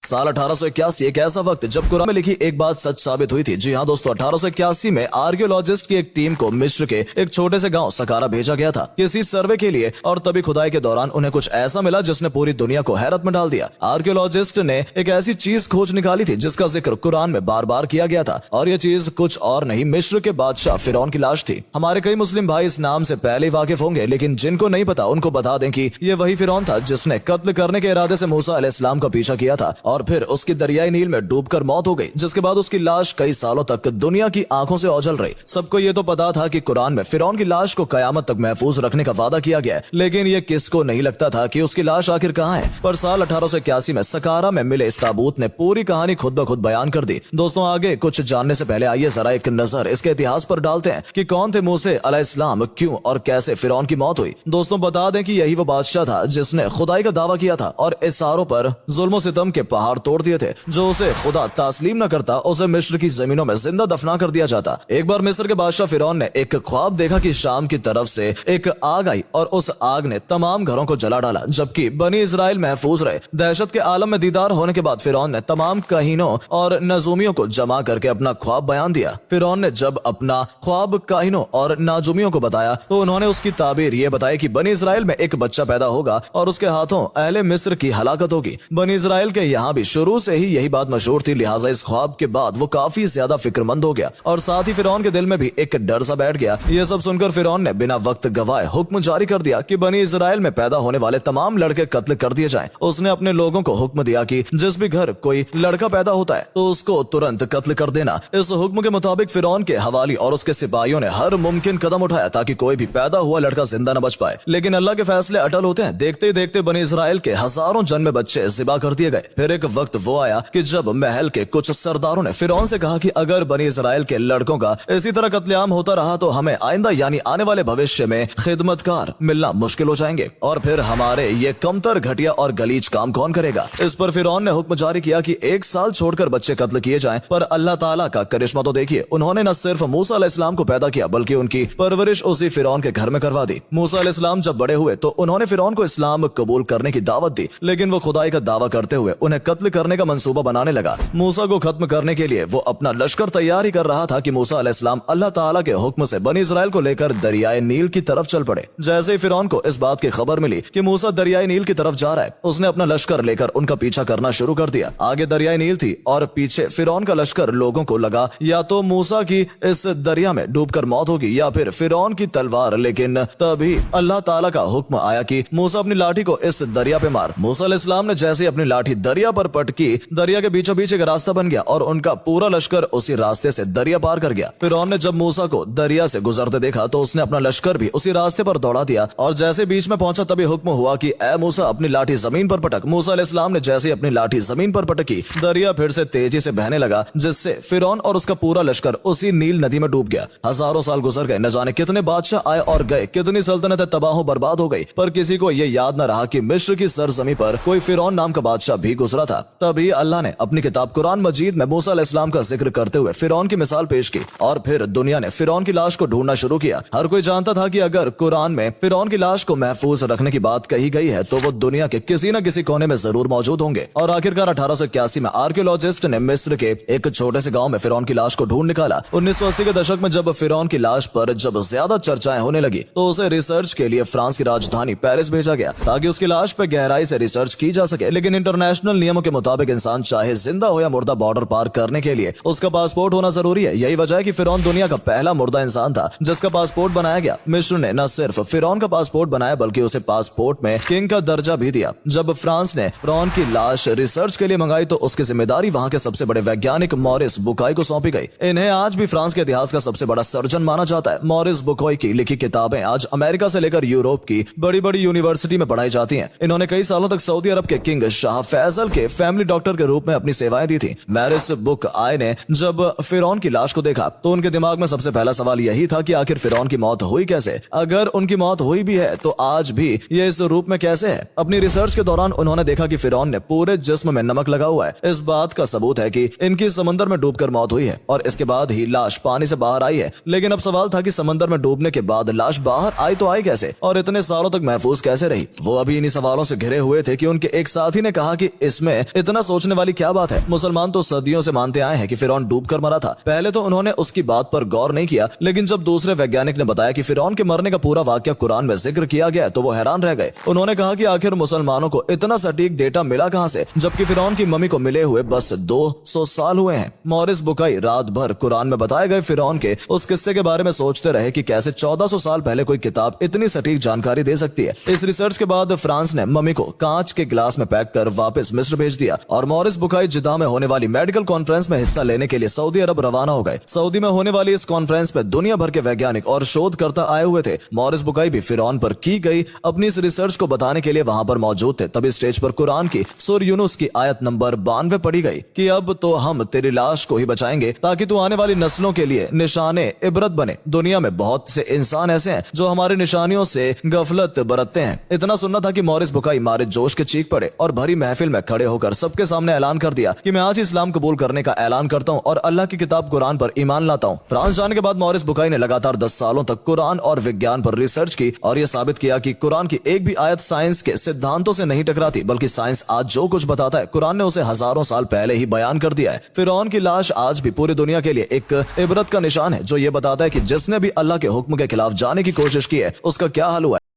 साल 1881 एक ऐसा वक्त जब कुरान में लिखी एक बात सच साबित हुई थी। जी हाँ दोस्तों, 1881 में आर्कियोलॉजिस्ट की एक टीम को मिस्र के एक छोटे से गांव सकारा भेजा गया था किसी सर्वे के लिए, और तभी खुदाई के दौरान उन्हें कुछ ऐसा मिला जिसने पूरी दुनिया को हैरत में डाल दिया। आर्कियोलॉजिस्ट ने एक ऐसी चीज खोज निकाली थी जिसका जिक्र कुरान में बार बार किया गया था, और यह चीज कुछ और नहीं, मिस्र के बादशाह फिरौन की लाश थी। हमारे कई मुस्लिम भाई इस नाम से पहले ही वाकिफ होंगे, लेकिन जिनको नहीं पता उनको बता दें कि ये वही फिरौन था जिसने कत्ल करने के इरादे से मूसा अलैहिस्सलाम का पीछा किया था और फिर उसकी दरियाई नील में डूबकर मौत हो गई, जिसके बाद उसकी लाश कई सालों तक दुनिया की आंखों से ओझल रही। सबको ये तो पता था कि कुरान में फिरौन की लाश को कयामत तक महफूज रखने का वादा किया गया है, लेकिन ये किसको नहीं लगता था कि उसकी लाश आखिर कहाँ है। पर साल 1881 में सकारा में मिले इस ताबूत ने पूरी कहानी खुद ब खुद बयान कर दी। दोस्तों, आगे कुछ जानने से पहले आइए जरा एक नजर इसके इतिहास पर डालते हैं कि कौन थे मूसा अलैहिस्सलाम, क्यों और कैसे फिरौन की मौत हुई। दोस्तों, बता दें कि यही वो बादशाह था जिसने खुदाई का दावा किया था और इसारों पर जुल्म सितम के पहाड़ तोड़ दिए थे। जो उसे खुदा तस्लीम न करता उसे मिस्र की जमीनों में जिंदा दफना कर दिया जाता। एक बार मिस्र के बादशाह फिरौन ने एक ख्वाब देखा कि शाम की तरफ से एक आग आई और उस आग ने तमाम घरों को जला डाला, जबकि बनी इजराइल महफूज रहे। दहशत के आलम में दीदार होने के बाद फिरौन ने तमाम काहिनों और नजूमियों को जमा करके अपना ख्वाब बयान दिया। फिरौन ने जब अपना ख्वाब काहिनों और नाजुमियों को बताया तो उन्होंने उसकी ताबीर ये बताई कि बनी इजराइल में एक बच्चा पैदा होगा और उसके हाथों अहले मिस्र की हलाकत होगी। बनी इजराइल के यहाँ भी शुरू से ही यही बात मशहूर थी, लिहाजा इस ख्वाब के बाद वो काफी ज्यादा फिक्रमंद हो गया और साथ ही फिरौन के दिल में भी एक डर सा बैठ गया। ये सब सुनकर फिरौन ने बिना वक्त गवाए हुक्म जारी कर दिया कि बनी इजराइल में पैदा होने वाले तमाम लड़के कत्ल कर दिए जाएं। उसने अपने लोगों को हुक्म दिया कि जिस भी घर कोई लड़का पैदा होता है तो उसको तुरंत कत्ल कर देना। इस हुक्म के मुताबिक फिरौन के हवाली और उसके सिपाहियों ने हर मुमकिन कदम उठाया ताकि कोई भी पैदा हुआ लड़का जिंदा न बच पाए, लेकिन अल्लाह के फैसले अटल होते हैं। देखते ही देखते बनी इजराइल के हजारों जन्मे बच्चे जिबा कर दिए गए। फिर एक वक्त वो आया कि जब महल के कुछ सरदारों ने फिरौन से कहा कि अगर बनी इजराइल के लड़कों का इसी तरह कत्लेआम होता रहा तो हमें आइंदा यानी आने वाले भविष्य में खिदमतकार मिलना मुश्किल हो जाएंगे, और फिर हमारे ये कमतर, घटिया और गलीज काम कौन करेगा। इस पर फिरौन ने हुक्म जारी किया कि 1 साल छोड़कर बच्चे कत्ल किए जाएं। पर अल्लाह ताला का करिश्मा तो देखिए, उन्होंने न सिर्फ मूसा अलैहिस्सलाम को पैदा किया बल्कि उनकी परवरिश उसी फिरौन के घर में करवा दी। मूसा अलैहिस्सलाम जब बड़े हुए तो उन्होंने फिरौन को इस्लाम कबूल करने की दावत दी, लेकिन वो खुदाई का दावा करते हुए उन्हें कत्ल करने का मंसूबा बनाने लगा। मूसा को खत्म करने के लिए वो अपना लश्कर तैयार ही कर रहा था कि मूसा अलैहिस्सलाम अल्लाह ताला के हुक्म से बनी इजराइल को लेकर दरियाए नील की तरफ चल पड़े। जैसे ही फिरौन को इस बात की खबर मिली कि मूसा दरियाए नील की तरफ जा रहा है, उसने अपना लश्कर लेकर उनका पीछा करना शुरू कर दिया। आगे दरियाए नील थी और पीछे फिरौन का लश्कर। लोगों को लगा या तो मूसा की इस दरिया में डूबकर मौत होगी या फिर फिरौन की तलवार, लेकिन तभी अल्लाह ताला का हुक्म आया कि मूसा अपनी लाठी को इस दरिया पे मार। मूसा अलैहिस्सलाम ने जैसे अपनी लाठी दरिया पर पटकी, दरिया के बीचों बीच एक रास्ता बन गया और उनका पूरा लश्कर उसी रास्ते से दरिया पार कर गया। फिरौन ने जब मूसा को दरिया से गुजरते देखा तो उसने अपना लश्कर भी उसी रास्ते पर दौड़ा दिया और जैसे बीच में पहुंचा तभी हुक्म हुआ कि ए मूसा अपनी लाठी जमीन पर पटक। मूसा अलैहिस्सलाम ने जैसे अपनी लाठी जमीन पर पटकी, दरिया फिर से तेजी से बहने लगा, जिससे फिरौन और उसका पूरा लश्कर उसी नील नदी में डूब गया। हजारों साल गुजर गए, न जाने कितने बादशाह आए और गए, कितनी सल्तनतें तबाह बर्बाद हो गई, पर किसी को यह याद न रहा कि मिस्र की सरजमी पर कोई फिरौन नाम का बादशाह भी गुजरा था। तभी अल्लाह ने अपनी किताब कुरान मजीद में मूसा अलैहिस्सलाम का जिक्र करते हुए फिरौन की मिसाल पेश की और फिर दुनिया ने फिरौन की लाश को ढूंढना शुरू किया। हर कोई जानता था कि अगर कुरान में फिरौन की लाश को महफूज रखने की बात कही गई है तो वो दुनिया के किसी न किसी कोने में जरूर मौजूद होंगे। और आखिरकार 1881 में आर्कियोलॉजिस्ट ने मिस्र के एक छोटे से गांव में फिरौन की लाश को ढूंढ निकाला। 1980 के दशक में जब फिरौन की लाश पर जब ज्यादा चर्चाएं होने लगी तो उसे रिसर्च के लिए फ्रांस की राजधानी पेरिस भेजा गया ताकि उसकी लाश पर गहराई से रिसर्च की जा सके। लेकिन इंटरनेशनल नियमों के मुताबिक इंसान चाहे जिंदा हो या मुर्दा, बॉर्डर पार करने के लिए उसका पासपोर्ट होना जरूरी है। यही वजह है कि फिरौन दुनिया का पहला मुर्दा इंसान था जिसका पासपोर्ट बनाया गया। मिस्र ने न सिर्फ फिरौन का पासपोर्ट बनाया बल्कि उसे पासपोर्ट में किंग का दर्जा भी दिया। जब फ्रांस ने फिरौन की लाश रिसर्च के लिए मंगाई तो उसकी जिम्मेदारी वहां के सबसे बड़े वैज्ञानिक मॉरिस बुकाई को सौंपी गई। इन्हें आज भी फ्रांस के इतिहास का सबसे बड़ा सर्जन माना जाता है। मॉरिस बुकाई की लिखी किताबें आज अमेरिका से लेकर यूरोप की बड़ी बड़ी यूनिवर्सिटी में पढ़ाई जाती हैं। इन्होंने कई सालों तक सऊदी अरब के किंग शाह फैसल के फैमिली डॉक्टर के रूप में अपनी सेवाएं दी थी। मॉरिस बुकाई ने जब फिरौन की लाश को देखा तो उनके दिमाग में सबसे पहला सवाल यही था कि आखिर फिरौन की मौत हुई कैसे। अगर उनकी मौत हुई भी है तो आज भी ये इस रूप में कैसे है। अपनी रिसर्च के दौरान उन्होंने देखा कि फिरौन ने पूरे जिस्म में नमक लगा हुआ है। इस बात का सबूत है कि इनकी समंदर में डूबकर मौत हुई है और इसके बाद ही लाश पानी से बाहर आई है। लेकिन अब सवाल था कि समंदर में डूबने के बाद लाश बाहर आई तो आई कैसे और इतने सालों तक महफूज कैसे रही। वो अभी इन्हीं सवालों से घिरे हुए थे कि उनके एक साथी ने कहा कि इसमें इसमें इतना सोचने वाली क्या बात है? मुसलमान तो सदियों से मानते आए हैं कि फिरौन डूबकर मरा था। पहले तो उन्होंने उसकी बात पर गौर नहीं किया, लेकिन जब दूसरे वैज्ञानिक ने बताया कि फिरौन के मरने का पूरा वाक्य कुरान में जिक्र किया गया तो वो हैरान रह गए। उन्होंने कहा कि आखिर मुसलमानों को इतना सटीक डेटा मिला कहां से, जबकि फिरौन की मम्मी को मिले हुए बस 200 साल हुए हैं। मॉरिस बुकाई रात भर कुरान में बताए गए फिरौन के उस किस्से के बारे में सोचते रहे कि कैसे 1400 साल पहले कोई किताब इतनी सटीक जानकारी दे सकती है। इस रिसर्च के बाद फ्रांस ने मम्मी को कांच के गिलास में पैक कर वापस मिस्र भेज दिया और मॉरिस बुकाई जिद्दा में होने वाली मेडिकल कॉन्फ्रेंस में हिस्सा लेने के लिए सऊदी अरब रवाना हो गए। सऊदी में होने वाली इस कॉन्फ्रेंस में दुनिया भर के वैज्ञानिक और शोधकर्ता आए हुए थे। मॉरिस बुकाई भी फिरौन पर की गई अपनी इस रिसर्च को बताने के लिए वहां पर मौजूद थे। तभी स्टेज पर कुरान की सूरह यूनुस की आयत नंबर 92 पढ़ी गई कि अब तो हम तेरी लाश को ही बचाएंगे ताकि तू आने वाली नस्लों के लिए निशाने इबरत बने। दुनिया में बहुत से इंसान ऐसे हैं जो हमारी निशानियों से गफलत बरतते हैं। इतना सुनना था कि मॉरिस बुकाई मारे जोश के चीख पड़े और भरी महफिल में खड़े होकर सबके सामने ऐलान कर दिया कि मैं आज इस्लाम कबूल करने का ऐलान करता हूं और अल्लाह की किताब कुरान पर ईमान लाता हूं। फ्रांस जाने के बाद मॉरिस बुकाई ने लगातार 10 सालों तक कुरान और विज्ञान पर रिसर्च की और यह साबित किया कि कुरान की एक भी आयत साइंस के सिद्धांतों से नहीं टकराती, बल्कि साइंस आज जो कुछ बताता है कुरान ने उसे हजारों साल पहले ही बयान कर दिया है। फिरौन की लाश आज भी पूरी दुनिया के लिए एक इबरत का निशान है, जो ये बताता है कि जिसने भी अल्लाह के हुक्म के खिलाफ जाने की कोशिश की है उसका क्या हाल हुआ है।